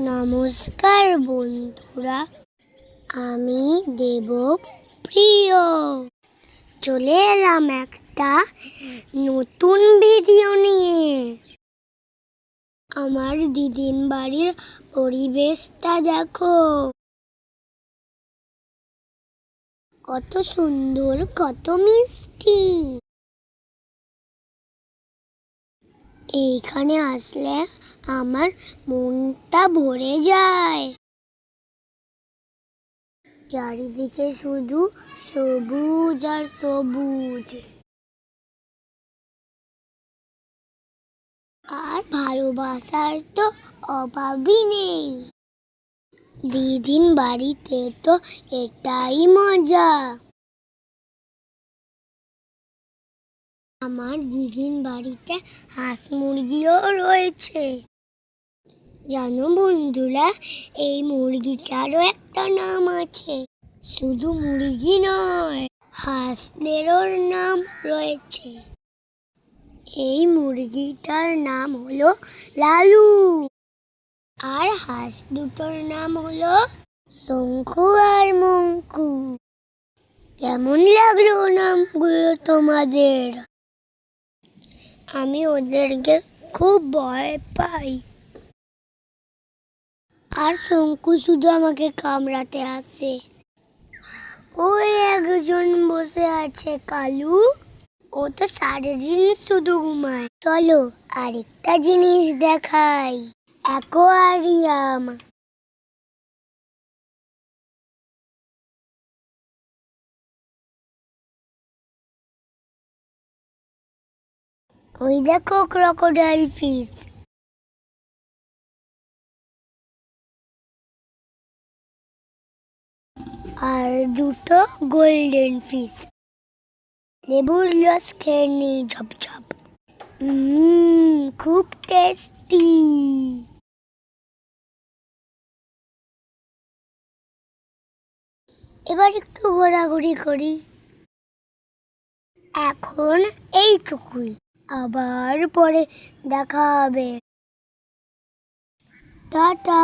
নমস্কার বন্ধুরা, আমি দেবপ্রিয় চলে এলাম একটা নতুন ভিডিও নিয়ে। আমার দিদির বাড়ির পরিবেশটা দেখো, কত সুন্দর, কত মিষ্টি। এইখানে আসলে আমার মনটা ভরে যায়। চারিদিকে শুধু সবুজ আর সবুজ, আর ভালোবাসার তো অভাবই নেই। দিদির বাড়িতে তো এটাই মজা। আমার দিদির বাড়িতে হাঁস মুরগিও রয়েছে। জানো বন্ধুরা, এই মুরগিটারও একটা নাম আছে। শুধু মুরগি নয়, হাঁসদেরও নাম রয়েছে। এই মুরগিটার নাম হলো লালু, আর হাঁস দুটোর নাম হলো শঙ্কু আর মঙ্কু। কেমন লাগলো নামগুলো তোমাদের? আমি ওদেরকে খুব ভয় পাই, আর শঙ্কু শুধু আমাকে কামড়াতে আসে। ওই একজন বসে আছে কালু, ও তো সারাদিন শুধু ঘুমায়। চলো আরেকটা জিনিস দেখাই, অ্যাকোয়ারিয়াম। ওই দেখো ক্রোকোডাইল ফিশ, আর দুটো গোল্ডেন ফিশ। লেবুর রস খেয়ে নিই ঝপঝপ। খুব টেস্টি। এবার একটু ঘোরাঘুরি করি। এখন এইটুকুই, আবার পরে দেখা হবে। টাটা।